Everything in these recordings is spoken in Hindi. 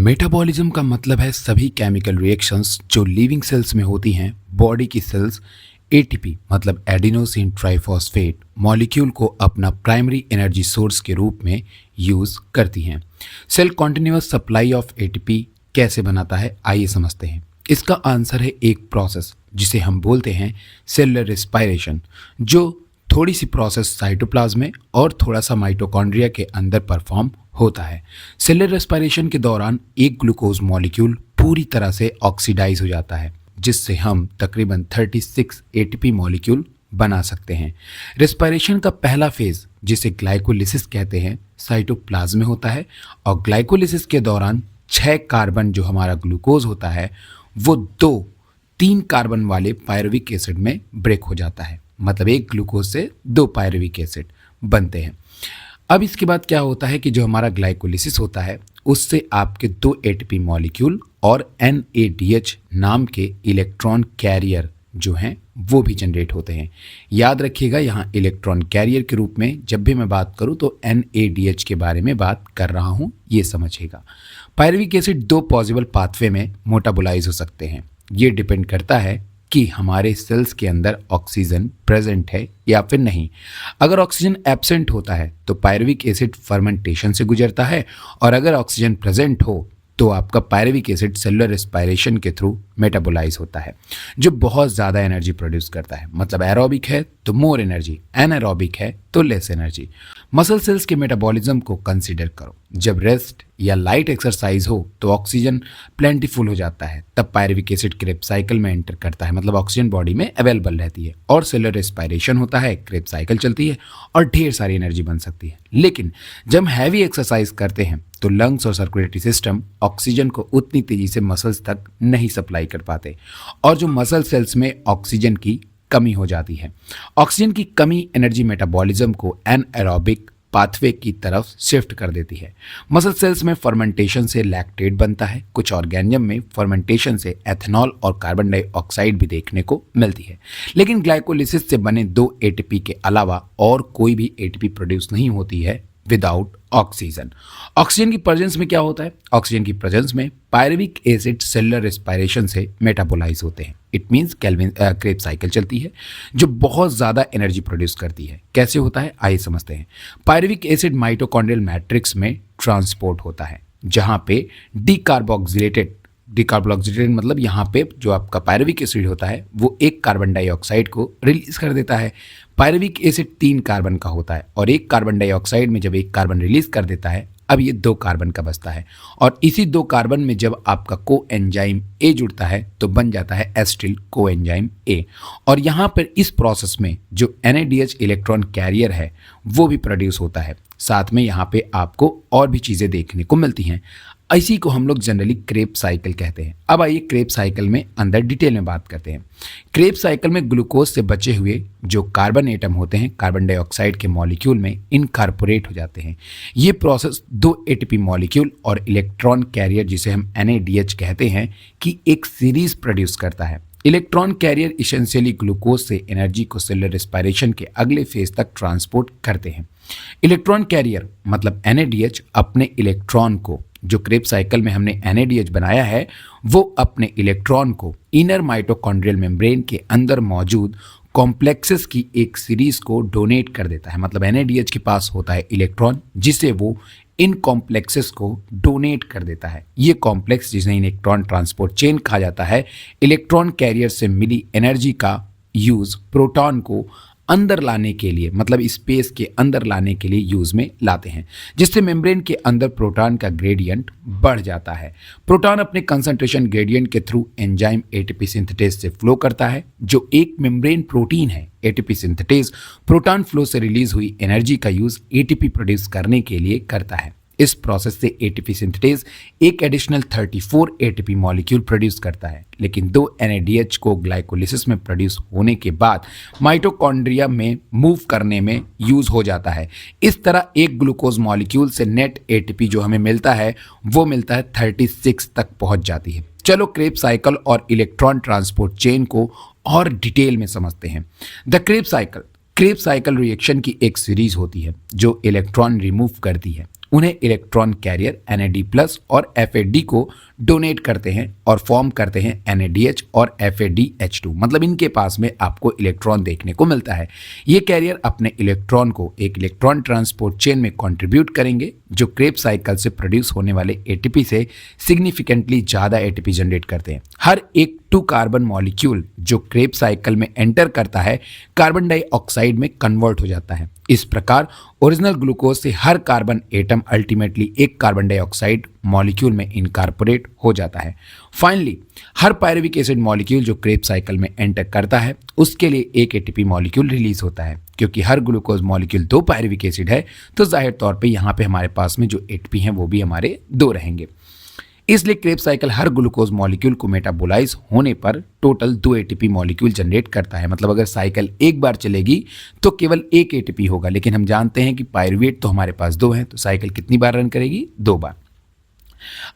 मेटाबॉलिज्म का मतलब है सभी केमिकल रिएक्शंस जो लिविंग सेल्स में होती हैं। बॉडी की सेल्स एटीपी मतलब एडिनोसिन ट्राइफॉस्फेट मॉलिक्यूल को अपना प्राइमरी एनर्जी सोर्स के रूप में यूज करती हैं। Cell continuous supply of ATP कैसे बनाता है, आइए समझते हैं। इसका आंसर है एक प्रोसेस जिसे हम बोलते हैं सेलुलर रेस्पिरेशन, जो थोड़ी सी प्रोसेस साइटोप्लाज्म में और थोड़ा सा माइटोकॉन्ड्रिया के अंदर परफॉर्म होता है। सेलुलर रेस्पिरेशन के दौरान एक ग्लूकोज मॉलिक्यूल पूरी तरह से ऑक्सीडाइज हो जाता है, जिससे हम तकरीबन 36 एटीपी मॉलिक्यूल बना सकते हैं। रेस्पिरेशन का पहला फेज, जिसे ग्लाइकोलिसिस कहते हैं, साइटोप्लाज्म में होता है और ग्लाइकोलिसिस के दौरान 6 कार्बन जो हमारा ग्लूकोज होता है वो 3 कार्बन वाले पायरुविक एसिड में ब्रेक हो जाता है। मतलब एक ग्लूकोज से 2 पायरुविक एसिड बनते हैं। अब इसके बाद क्या होता है कि जो हमारा ग्लाइकोलिसिस होता है उससे आपके 2 एटीपी मॉलिक्यूल और NADH नाम के इलेक्ट्रॉन कैरियर जो हैं वो भी जनरेट होते हैं। याद रखिएगा, यहाँ इलेक्ट्रॉन कैरियर के रूप में जब भी मैं बात करूँ तो NADH के बारे में बात कर रहा हूँ, ये समझिएगा। पायरुविक एसिड 2 पॉसिबल पाथवे में मोटाबोलाइज हो सकते हैं। ये डिपेंड करता है कि हमारे सेल्स के अंदर ऑक्सीजन प्रेजेंट है या फिर नहीं। अगर ऑक्सीजन एब्सेंट होता है तो पायरुविक एसिड फर्मेंटेशन से गुजरता है, और अगर ऑक्सीजन प्रेजेंट हो तो आपका पायरुविक एसिड सेलुलर रेस्पिरेशन के थ्रू मेटाबोलाइज होता है, जो बहुत ज़्यादा एनर्जी प्रोड्यूस करता है। मतलब एरोबिक है तो मोर एनर्जी, एनारोबिक है तो लेस एनर्जी। मसल सेल्स के मेटाबॉलिज्म को कंसीडर करो। जब रेस्ट या लाइट एक्सरसाइज हो तो ऑक्सीजन प्लेंटीफुल हो जाता है, तब पायरुविक एसिड क्रेब साइकिल में एंटर करता है। मतलब ऑक्सीजन बॉडी में अवेलेबल रहती है और सेलुलर रेस्पिरेशन होता है, क्रेब साइकिल चलती है और ढेर सारी एनर्जी बन सकती है। लेकिन जब हम हैवी एक्सरसाइज करते हैं तो लंग्स और सर्कुलेटरी सिस्टम ऑक्सीजन को उतनी तेजी से मसल्स तक नहीं सप्लाई कर पाते और जो मसल सेल्स में ऑक्सीजन की कमी हो जाती है। ऑक्सीजन की कमी एनर्जी मेटाबॉलिज्म को एनएरोबिक पाथवे की तरफ शिफ्ट कर देती है। मसल सेल्स में फर्मेंटेशन से लैक्टेट बनता है। कुछ ऑर्गेनिज्म में फर्मेंटेशन से एथेनॉल और कार्बन डाइऑक्साइड भी देखने को मिलती है। लेकिन ग्लाइकोलिसिस से बने 2 एटीपी के अलावा और कोई भी एटीपी प्रोड्यूस नहीं होती है विदाउट ऑक्सीजन। ऑक्सीजन की प्रेजेंस में क्या होता है? ऑक्सीजन की प्रेजेंस में पायरुविक एसिड सेलुलर रेस्पिरेशन से मेटाबोलाइज होते हैं। इट मीन्स क्रेब साइकिल चलती है जो बहुत ज़्यादा एनर्जी प्रोड्यूस करती है। कैसे होता है, आइए समझते हैं। पायरुविक एसिड माइटोकॉन्ड्रियल मैट्रिक्स में ट्रांसपोर्ट होता है, जहाँ पे डिकार्बोक्सिलेटेड मतलब यहाँ पे जो आपका पायरुविक एसिड होता है वो एक कार्बन डाइऑक्साइड को रिलीज कर देता है। पायरुविक एसिड 3 कार्बन का होता है और एक कार्बन डाइऑक्साइड में जब एक कार्बन रिलीज कर देता है, अब ये 2 कार्बन का बचता है और इसी 2 कार्बन में जब आपका कोएंजाइम ए जुड़ता है तो बन जाता है एसिटिल कोएंजाइम ए। और यहाँ पर इस प्रोसेस में जो NADH इलेक्ट्रॉन कैरियर है वो भी प्रोड्यूस होता है। साथ में यहाँ पे आपको और भी चीज़ें देखने को मिलती हैं। इसी को हम लोग जनरली क्रेब साइकिल कहते हैं। अब आइए क्रेब साइकिल में अंदर डिटेल में बात करते हैं। क्रेब साइकिल में ग्लूकोज से बचे हुए जो कार्बन एटम होते हैं कार्बन डाइऑक्साइड के मॉलिक्यूल में इनकॉर्पोरेट हो जाते हैं। ये प्रोसेस 2 एटीपी मॉलिक्यूल और इलेक्ट्रॉन कैरियर जिसे हम NADH कहते हैं कि एक सीरीज प्रोड्यूस करता है। इलेक्ट्रॉन कैरियर इसेंशियली ग्लूकोज से एनर्जी को सेलुलर रेस्पिरेशन के अगले फेज तक ट्रांसपोर्ट करते हैं। इलेक्ट्रॉन कैरियर मतलब NADH अपने इलेक्ट्रॉन को, जो क्रेब साइकिल में हमने NADH बनाया है, वो अपने इलेक्ट्रॉन को इनर माइटोकॉन्ड्रियल मेम्ब्रेन के अंदर मौजूद कॉम्प्लेक्सेस की एक सीरीज को डोनेट कर देता है। मतलब NADH के पास होता है इलेक्ट्रॉन जिसे वो इन कॉम्प्लेक्सेस को डोनेट कर देता है। ये कॉम्प्लेक्स, जिसे इलेक्ट्रॉन ट्रांसपोर्ट चेन कहा जाता है, इलेक्ट्रॉन कैरियर से मिली एनर्जी का यूज प्रोटॉन को अंदर लाने के लिए, मतलब स्पेस के अंदर लाने के लिए यूज में लाते हैं, जिससे मेम्ब्रेन के अंदर प्रोटॉन का ग्रेडियंट बढ़ जाता है। प्रोटॉन अपने कंसंट्रेशन ग्रेडियंट के थ्रू एंजाइम एटीपी सिंथेटेज से फ्लो करता है, जो एक मेम्ब्रेन प्रोटीन है। एटीपी सिंथेटेज प्रोटॉन फ्लो से रिलीज हुई एनर्जी का यूज एटीपी प्रोड्यूस करने के लिए करता है। इस प्रोसेस से एटीपी सिंथेटेज एक एडिशनल 34 एटीपी मॉलिक्यूल प्रोड्यूस करता है। लेकिन 2 NADH को ग्लाइकोलिसिस में प्रोड्यूस होने के बाद माइटोकॉन्ड्रिया में मूव करने में यूज हो जाता है। इस तरह एक ग्लूकोज मॉलिक्यूल से नेट एटीपी जो हमें मिलता है वो मिलता है 36 तक पहुंच जाती है। चलो क्रेब साइकिल और इलेक्ट्रॉन ट्रांसपोर्ट चेन को और डिटेल में समझते हैं। द क्रेब साइकिल रिएक्शन की एक सीरीज होती है जो इलेक्ट्रॉन रिमूव करती है। उन्हें इलेक्ट्रॉन कैरियर Na++ और FAD को डोनेट करते हैं और फॉर्म करते हैं NADH और FADH2। मतलब इनके पास में आपको इलेक्ट्रॉन देखने को मिलता है। ये कैरियर अपने इलेक्ट्रॉन को एक इलेक्ट्रॉन ट्रांसपोर्ट चेन में कंट्रीब्यूट करेंगे जो क्रेब्स साइकिल से प्रोड्यूस होने वाले ATP से सिग्निफिकेंटली ज़्यादा ATP जनरेट करते हैं। हर एक 2 कार्बन मॉलिक्यूल जो क्रेब्स साइकिल में एंटर करता है कार्बन डाइऑक्साइड में कन्वर्ट हो जाता है। इस प्रकार ओरिजिनल ग्लूकोज से हर कार्बन एटम अल्टीमेटली एक कार्बन डाइऑक्साइड मॉलिक्यूल में इनकॉर्पोरेट हो जाता है। फाइनली हर पायरुविक एसिड मॉलिक्यूल जो क्रेब्स साइकिल में एंटर करता है उसके लिए एक ATP मॉलिक्यूल रिलीज होता है। क्योंकि हर ग्लूकोज मॉलिक्यूल 2 पायरुविक एसिड है तो जाहिर तौर पे यहाँ पे हमारे पास में जो ATP हैं वो भी हमारे 2 रहेंगे। इसलिए क्रेब्स साइकिल हर ग्लूकोज मॉलिक्यूल को मेटाबोलाइज होने पर टोटल 2 ATP मॉलिक्यूल जनरेट करता है। मतलब अगर साइकिल एक बार चलेगी तो केवल 1 ATP होगा, लेकिन हम जानते हैं कि पायरुवेट तो हमारे पास 2 हैं, तो साइकिल कितनी बार रन करेगी? 2 बार।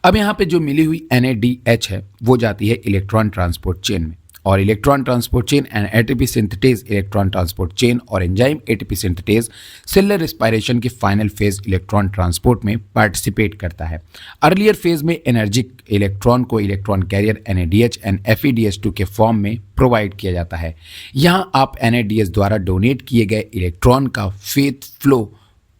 अब यहाँ पे जो मिली हुई NADH है वो जाती है इलेक्ट्रॉन ट्रांसपोर्ट चेन में, और electron transport chain and ATP synthetase electron transport chain और enzyme ATP synthetase cellular respiration के फाइनल फेज इलेक्ट्रॉन ट्रांसपोर्ट में पार्टिसिपेट करता है। अर्लियर फेज में एनर्जिक इलेक्ट्रॉन को electron carrier NADH and FADH2 के फॉर्म में प्रोवाइड किया जाता है। यहाँ आप NADH द्वारा डोनेट किए गए इलेक्ट्रॉन का फेथ फ्लो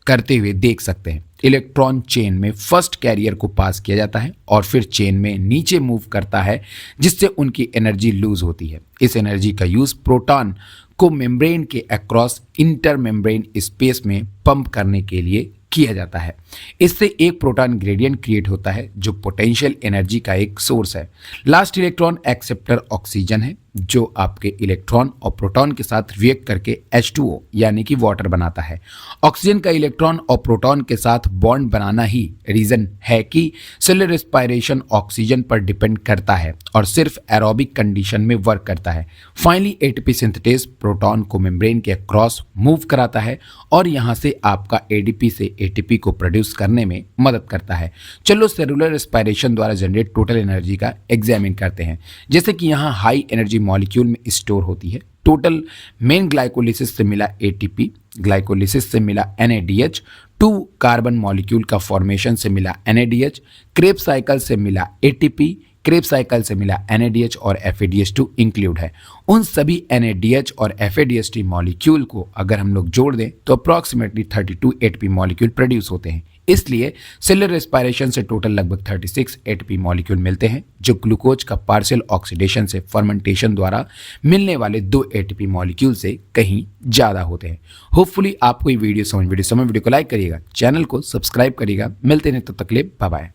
करते हुए देख सकते हैं। इलेक्ट्रॉन चेन में फर्स्ट कैरियर को पास किया जाता है और फिर चेन में नीचे मूव करता है जिससे उनकी एनर्जी लूज होती है। इस एनर्जी का यूज प्रोटॉन को मेम्ब्रेन के अक्रॉस इंटर मेम्ब्रेन स्पेस में पंप करने के लिए किया जाता है। इससे एक प्रोटॉन ग्रेडियंट क्रिएट होता है जो पोटेंशियल एनर्जी का एक सोर्स है। लास्ट इलेक्ट्रॉन एक्सेप्टर ऑक्सीजन है जो आपके इलेक्ट्रॉन और प्रोटॉन के साथ रिएक्ट करके H2O यानी कि वाटर बनाता है। ऑक्सीजन का इलेक्ट्रॉन और प्रोटॉन के साथ बॉन्ड बनाना ही रीजन है कि सेलुलर रेस्पिरेशन ऑक्सीजन पर डिपेंड करता है और सिर्फ एरोबिक कंडीशन में वर्क करता है। फाइनली ATP सिंथेटेज प्रोटॉन को मेम्ब्रेन के क्रॉस मूव कराता है और यहाँ से आपका ADP से ATP को प्रोड्यूस करने में मदद करता है। चलो सेलुलर रेस्पिरेशन द्वारा जनरेट टोटल एनर्जी का एग्जामिन करते हैं। जैसे कि यहाँ हाई एनर्जी मॉलिक्यूल में स्टोर होती है। टोटल मेन ग्लाइकोलिसिस से मिला ATP, ग्लाइकोलिसिस से मिला NADH, 2 कार्बन मॉलिक्यूल का फॉर्मेशन से मिला NADH, क्रेब्स साइकिल से मिला ATP, क्रेब्स साइकिल से मिला NADH और FADH2 इंक्लूड है। उन सभी NADH और FADH2 मॉलिक्यूल को अगर हम लोग जोड़ दें तो अप्रॉक्सीमेटली 32 ATP मॉलिक्यूल प्रोड्यूस होते हैं। इसलिए सेलुलर रेस्पिरेशन से टोटल लगभग 36 ATP मॉलिक्यूल मिलते हैं जो ग्लूकोज का पार्शियल ऑक्सीडेशन से फर्मेंटेशन द्वारा मिलने वाले 2 ATP मॉलिक्यूल से कहीं ज़्यादा होते हैं। होपफुली आपको ये वीडियो समझ वीडियो को लाइक करिएगा, चैनल को सब्सक्राइब करिएगा। मिलते हैं तब तक के लिए, बाय बाय।